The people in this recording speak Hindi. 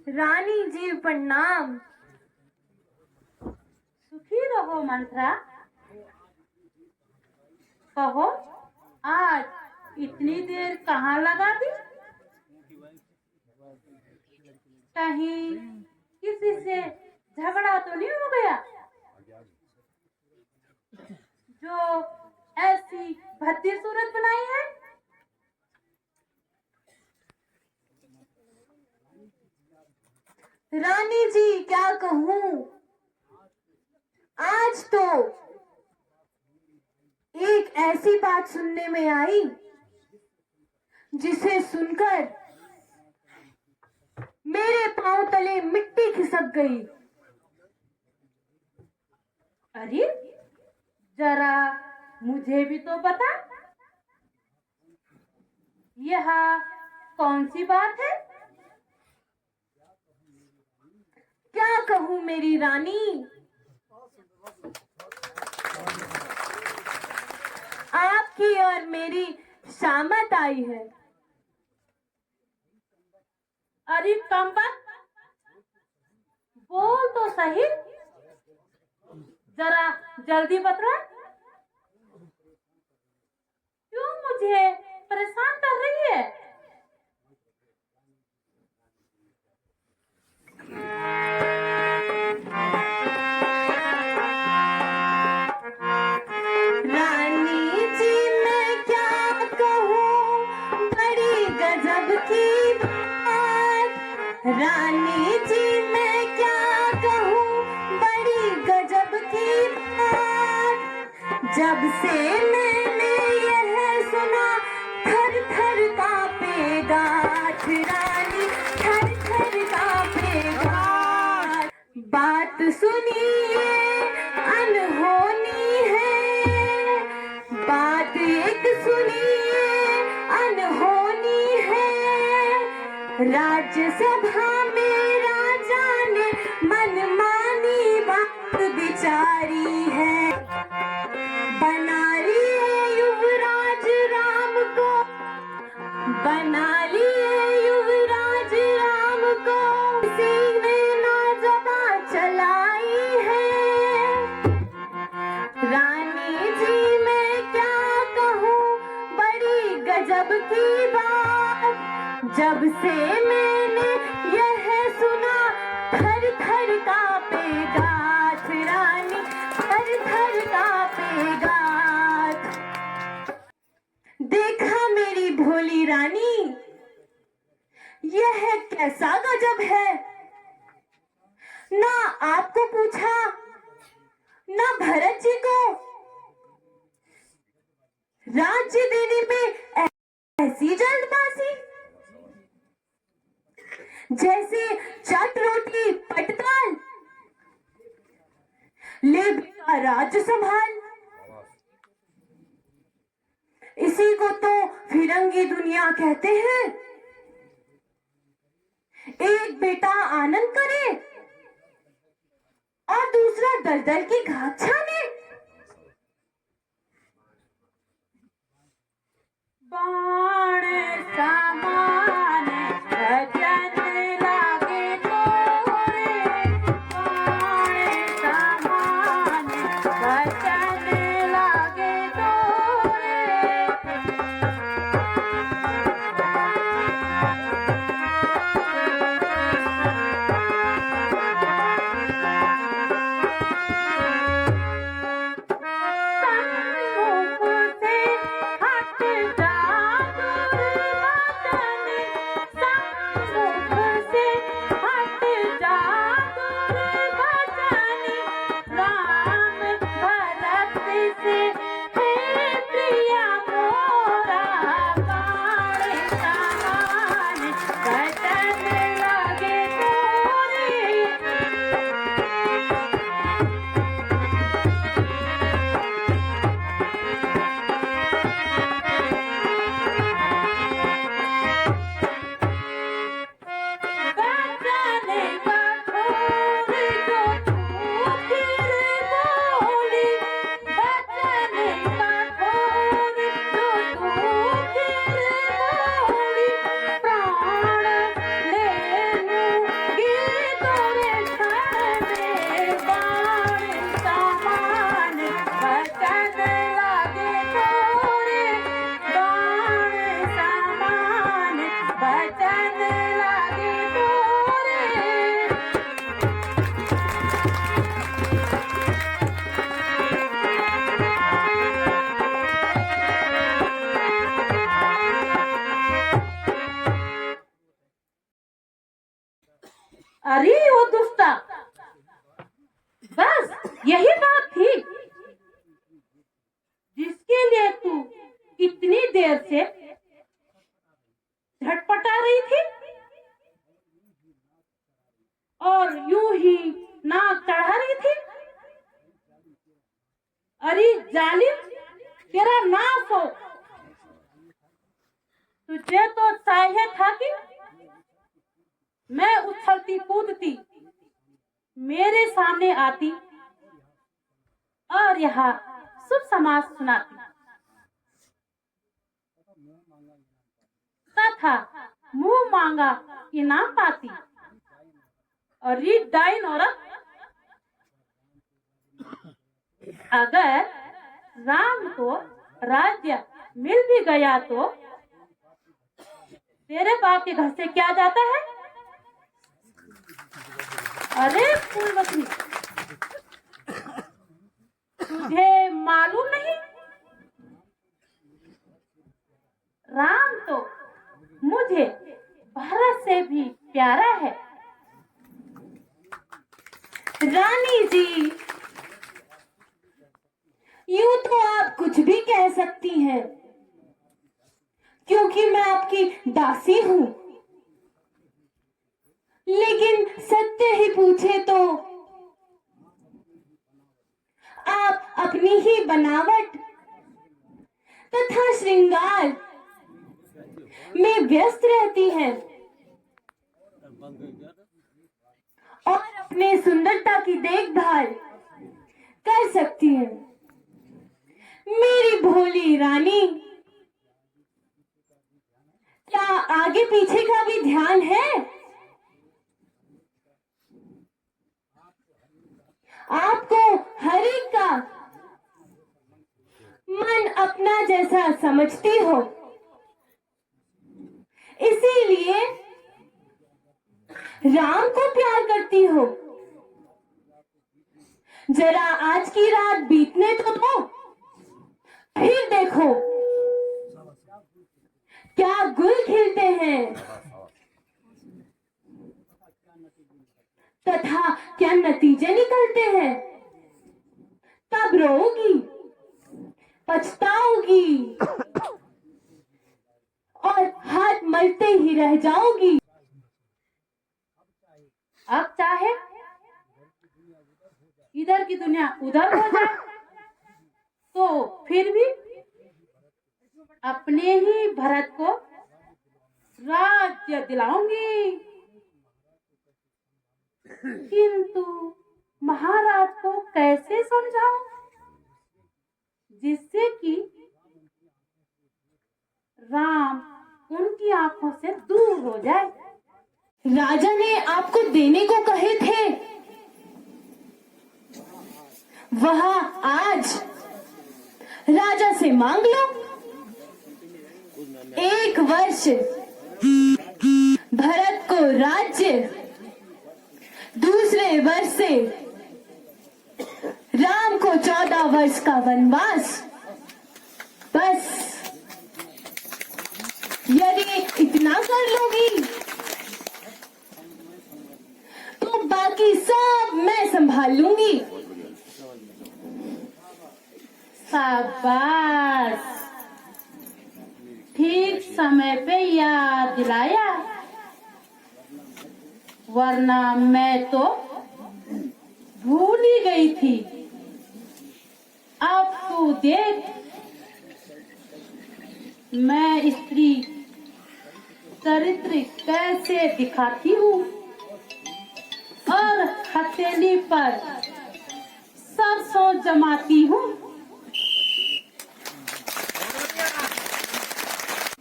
रानी जी प्रणाम। सुखी रहो मंत्रा। कहो आज इतनी देर कहाँ लगा दी? कहीं किसी से झगड़ा तो नहीं हो गया जो ऐसी भद्दी सूरत बनाई है? रानी जी क्या कहूँ, आज तो एक ऐसी बात सुनने में आई जिसे सुनकर मेरे पांव तले मिट्टी खिसक गई। अरे जरा मुझे भी तो बता, यह कौन सी बात है? क्या कहूँ मेरी रानी, आपकी और मेरी शामत आई है। अरे कमबख्त, बोल तो सही, जरा जल्दी बता। क्यों मुझे परेशान कर रही है? रानी जी मैं क्या कहूँ, बड़ी गजब की बात। रानी जी मैं क्या कहूँ, बड़ी गजब की बात। जब से मैंने यह सुना, थर थर कांपे गाँठ। रानी थर थर कांपे गाँठ। बात सुनिए अनहोनी है, बात एक सुनिए अनहोनी है। राज्यसभा में राजा ने मनमानी बात विचारी है। बना लिए युवराज राम को, बना लिए युवराज राम को, किसी ने नाजबा चलाई है। रानी जी मैं क्या कहूँ, बड़ी गजब की बात। जब से मैंने यह सुना, थर थर कांपे गाँठ। रानी थर थर कांपे गाँठ। देखा मेरी भोली रानी, यह कैसा गजब है। ना आपको पूछा, ना भरत जी को, राज्य देने में ऐसी जल्दबाजी, जैसे चट रोटी पटकाल, ले बेटा राज्य संभाल। इसी को तो फिरंगी दुनिया कहते हैं। एक बेटा आनंद करे और दूसरा दलदल की घात छाने। बाण समान भजन लागे तोरे, बाण समान भजन लागे तोरे। सम्मुख से हट जा दुर्गा चैन लागे तोरे। अरे वो दुष्टा, बस यही बात थी जिसके लिए तू इतनी देर से झटपटा रही थी और यूं ही नाक चढ़ा रही थी। अरे जालिम, तेरा नाश हो। तुझे तो चाहिए था कि मैं उछलती कूदती मेरे सामने आती और यहाँ शुभ समाज सुनाती तथा मुंह मांगा इनाम पाती। और ये डाइन औरत, अगर राम को राज्य मिल भी गया तो तेरे बाप के घर से क्या जाता है? अरे फूलवती, तुझे मालूम नहीं? राम तो मुझे भरत से भी प्यारा है। रानी जी, यूं तो आप कुछ भी कह सकती हैं, क्योंकि मैं आपकी दासी हूं। लेकिन सत्य ही पूछे तो आप अपनी ही बनावट तथा श्रृंगार में व्यस्त रहती हैं और अपने सुंदरता की देखभाल कर सकती हैं। मेरी भोली रानी, क्या आगे पीछे का भी ध्यान है? आपको हर एक का मन अपना जैसा समझती हो, इसीलिए राम को प्यार करती हो। जरा आज की रात बीतने तो दो, फिर देखो क्या गुल खिलते हैं तथा क्या नतीजे निकलते हैं। तब रोओगी, पछताओगी और हाथ मलते ही रह जाओगी। अब चाहे इधर की दुनिया उधर हो जाए तो फिर भी अपने ही भरत को राज्य दिलाऊंगी। किंतु महाराज को कैसे समझाऊं जिससे कि राम उनकी आंखों से दूर हो जाए। राजा ने आपको देने को कहे थे, वह आज राजा से मांग लो। 1 वर्ष भरत को राज्य, दूसरे वर्ष से राम को 14 वर्ष का वनवास। बस यदि इतना कर लोगी तो बाकी सब मैं संभाल लूंगी। शाबाश, ठीक समय पे याद दिलाया, वरना मैं तो भूल ही गई थी। अब तू देख, मैं स्त्री चरित्र कैसे दिखाती हूँ और हथेली पर सरसों जमाती हूँ।